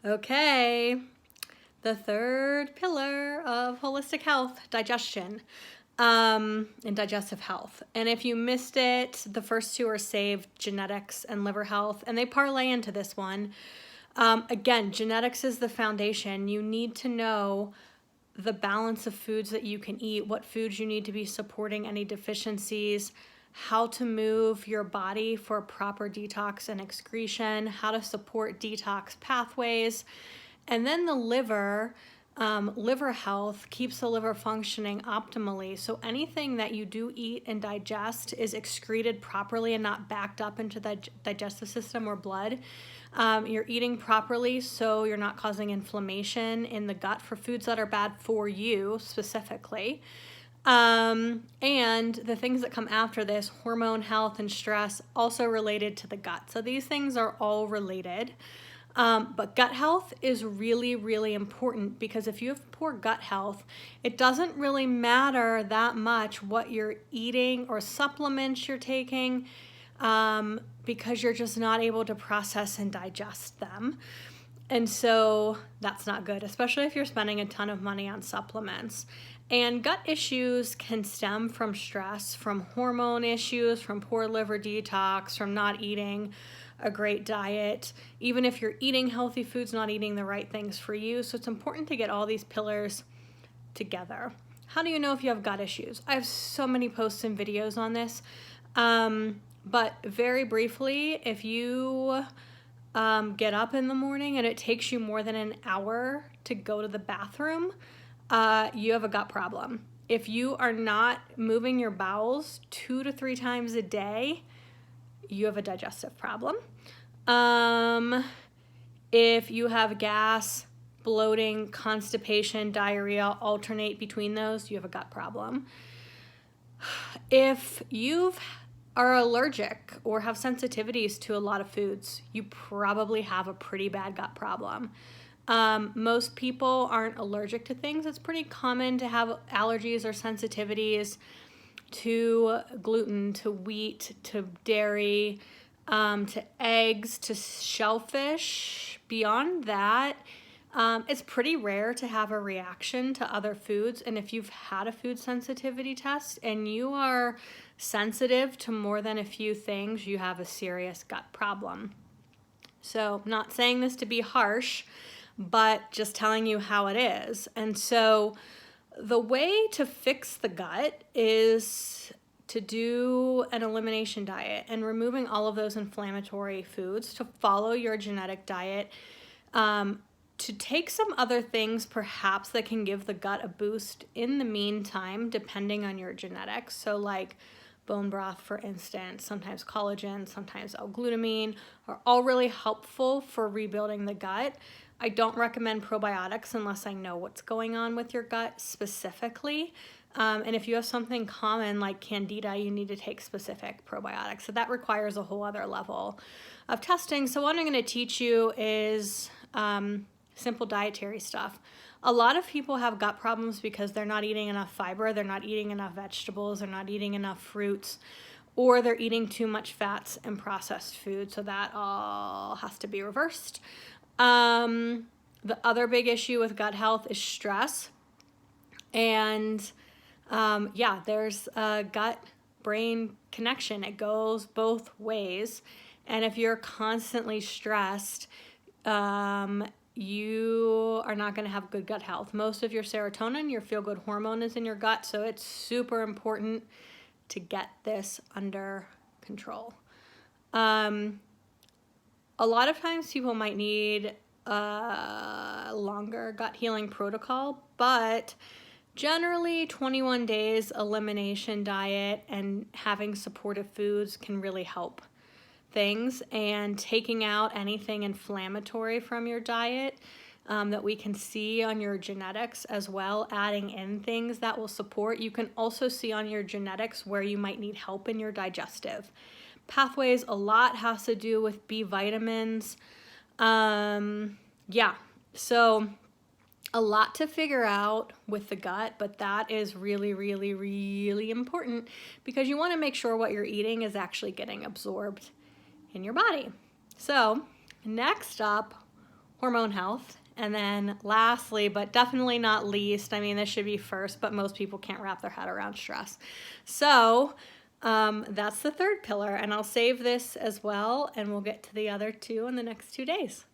Okay, the third pillar of holistic health, digestion, and digestive health. And if you missed it, the first two are saved, genetics and liver health, and they parlay into this one. Again, genetics is the foundation. You need to know the balance of foods that you can eat, what foods you need to be supporting any deficiencies, how to move your body for proper detox and excretion, how to support detox pathways. And then the liver, liver health keeps the liver functioning optimally. So anything that you do eat and digest is excreted properly and not backed up into the digestive system or blood. You're eating properly, so you're not causing inflammation in the gut for foods that are bad for you specifically. And the things that come after this, hormone health and stress, also related to the gut. So these things are all related. But gut health is really, really important, because if you have poor gut health, it doesn't really matter that much what you're eating or supplements you're taking, because you're just not able to process and digest them. And so that's not good, especially if you're spending a ton of money on supplements. And gut issues can stem from stress, from hormone issues, from poor liver detox, from not eating a great diet, even if you're eating healthy foods, not eating the right things for you. So it's important to get all these pillars together. How do you know if you have gut issues? I have so many posts and videos on this. But very briefly, if you get up in the morning and it takes you more than an hour to go to the bathroom, you have a gut problem. If you are not moving your bowels 2 to 3 times a day, you have a digestive problem. If you have gas, bloating, constipation, diarrhea, alternate between those, you have a gut problem. If you are allergic or have sensitivities to a lot of foods, you probably have a pretty bad gut problem. Most people aren't allergic to things. It's pretty common to have allergies or sensitivities to gluten, to wheat, to dairy, to eggs, to shellfish. Beyond that, it's pretty rare to have a reaction to other foods. And if you've had a food sensitivity test and you are sensitive to more than a few things, you have a serious gut problem. So, not saying this to be harsh, but just telling you how it is. And so the way to fix the gut is to do an elimination diet and removing all of those inflammatory foods, to follow your genetic diet, to take some other things perhaps that can give the gut a boost in the meantime, depending on your genetics. So like bone broth, for instance, sometimes collagen, sometimes L-glutamine are all really helpful for rebuilding the gut. I don't recommend probiotics unless I know what's going on with your gut specifically. And if you have something common like candida, you need to take specific probiotics. So that requires a whole other level of testing. So what I'm going to teach you is simple dietary stuff. A lot of people have gut problems because they're not eating enough fiber, they're not eating enough vegetables, they're not eating enough fruits, or they're eating too much fats and processed food. So that all has to be reversed. The other big issue with gut health is stress. And there's a gut-brain connection. It goes both ways. And if you're constantly stressed, you are not going to have good gut health. Most of your serotonin, your feel-good hormone, is in your gut. So it's super important to get this under control. A lot of times people might need a longer gut healing protocol, but generally 21 days elimination diet and having supportive foods can really help things, and taking out anything inflammatory from your diet that we can see on your genetics as well, adding in things that will support. You can also see on your genetics where you might need help in your digestive pathways. A lot has to do with B vitamins. So a lot to figure out with the gut, but that is really, really, really important, because you want to make sure what you're eating is actually getting absorbed in your body. So next up, hormone health. And then lastly, but definitely not least, I mean, this should be first, but most people can't wrap their head around stress. So that's the third pillar, and I'll save this as well, and we'll get to the other two in the next 2 days.